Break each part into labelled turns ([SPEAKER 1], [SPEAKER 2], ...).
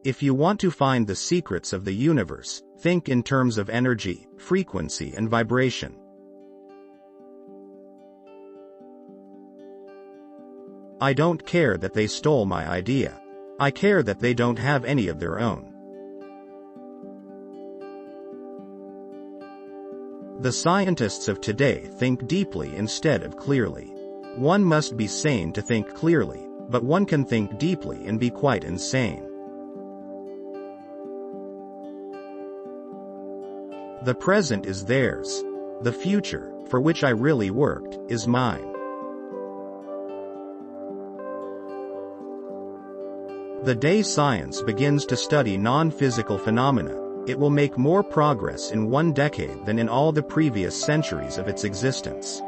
[SPEAKER 1] If you want to find the secrets of the universe, think in terms of energy, frequency and vibration. I don't care that they stole my idea. I care that they don't have any of their own. The scientists of today think deeply instead of clearly. One must be sane to think clearly, but one can think deeply and be quite insane. The present is theirs. The future, for which I really worked, is mine. The day science begins to study non-physical phenomena, it will make more progress in 1 decade than in all the previous centuries of its existence.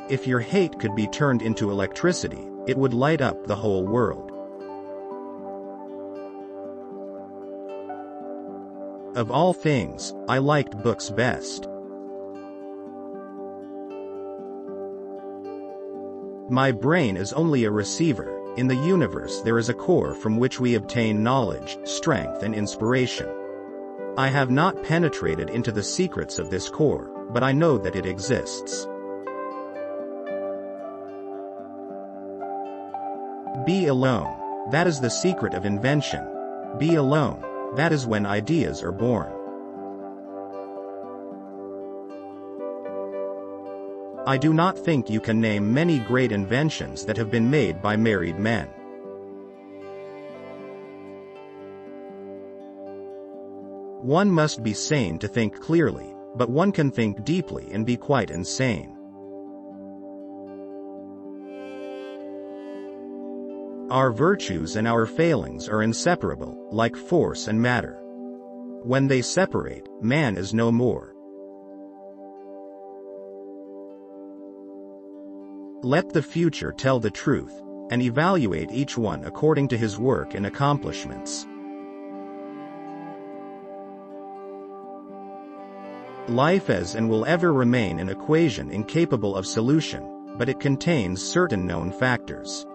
[SPEAKER 1] If your hate could be turned into electricity, it would light up the whole world. Of all things, I liked books best. My brain is only a receiver. In the universe there is a core from which we obtain knowledge, strength and inspiration. I have not penetrated into the secrets of this core, but I know that it exists. Be alone. That is the secret of invention. Be alone. That is when ideas are born. I do not think you can name many great inventions that have been made by married men. One must be sane to think clearly, but one can think deeply and be quite insane. Our virtues and our failings are inseparable, like force and matter. When they separate, man is no more. Let the future tell the truth, and evaluate each one according to his work and accomplishments. Life is and will ever remain an equation incapable of solution, but it contains certain known factors.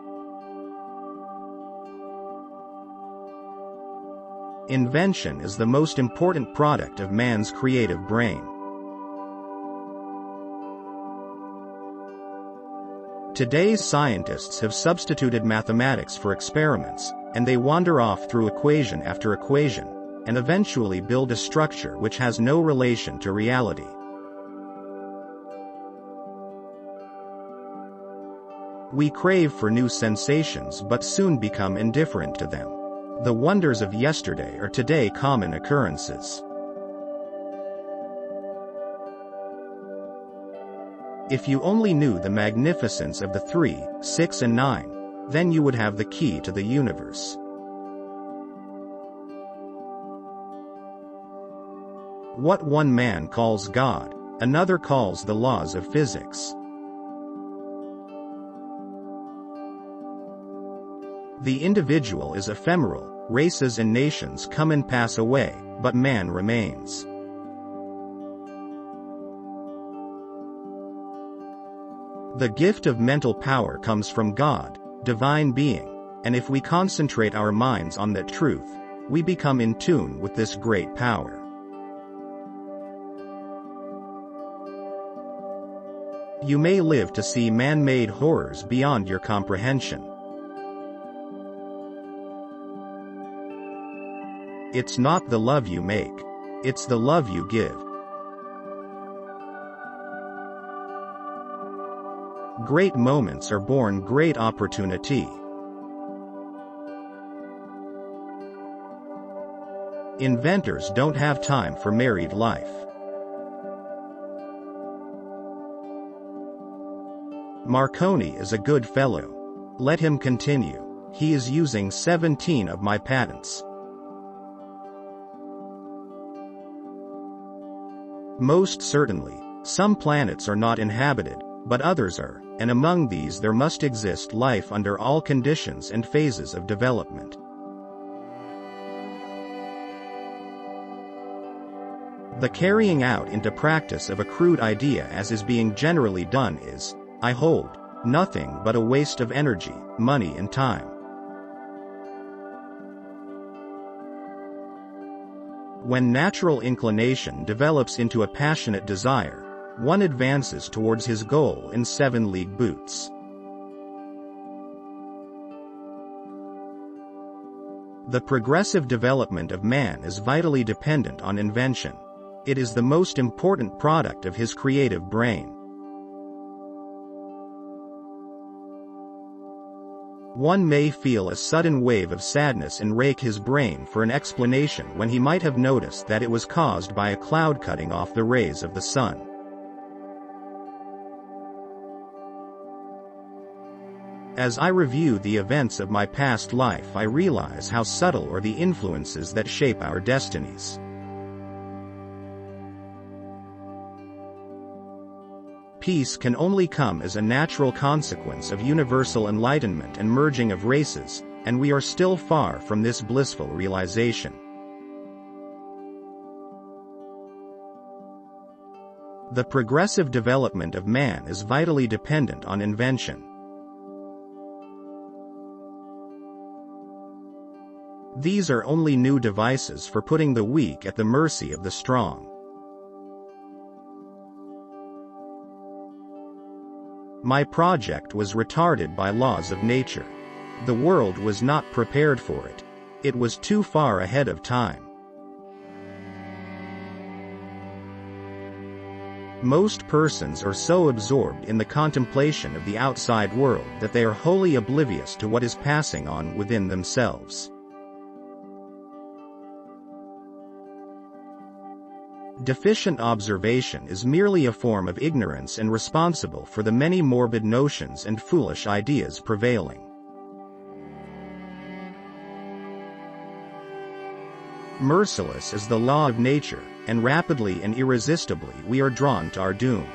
[SPEAKER 1] Invention is the most important product of man's creative brain. Today's scientists have substituted mathematics for experiments, and they wander off through equation after equation, and eventually build a structure which has no relation to reality. We crave for new sensations but soon become indifferent to them. The wonders of yesterday are today common occurrences. If you only knew the magnificence of the 3, 6 and 9, then you would have the key to the universe. What one man calls God, another calls the laws of physics. The individual is ephemeral, races and nations come and pass away, but man remains. The gift of mental power comes from God, divine being, and if we concentrate our minds on that truth, we become in tune with this great power. You may live to see man-made horrors beyond your comprehension. It's not the love you make, it's the love you give. Great moments are born great opportunity. Inventors don't have time for married life. Marconi is a good fellow. Let him continue. He is using 17 of my patents. Most certainly, some planets are not inhabited, but others are, and among these there must exist life under all conditions and phases of development. The carrying out into practice of a crude idea as is being generally done is, I hold, Nothing but a waste of energy, money and time. When natural inclination develops into a passionate desire, one advances towards his goal in 7-league boots. The progressive development of man is vitally dependent on invention. It is the most important product of his creative brain. One may feel a sudden wave of sadness and rake his brain for an explanation when he might have noticed that it was caused by a cloud cutting off the rays of the sun. As I review the events of my past life, I realize how subtle are the influences that shape our destinies. Peace can only come as a natural consequence of universal enlightenment and merging of races, and we are still far from this blissful realization. The progressive development of man is vitally dependent on invention. These are only new devices for putting the weak at the mercy of the strong. My project was retarded by laws of nature. The world was not prepared for it. It was too far ahead of time. Most persons are so absorbed in the contemplation of the outside world that they are wholly oblivious to what is passing on within themselves. Deficient observation is merely a form of ignorance and responsible for the many morbid notions and foolish ideas prevailing. Merciless is the law of nature, and rapidly and irresistibly we are drawn to our doom.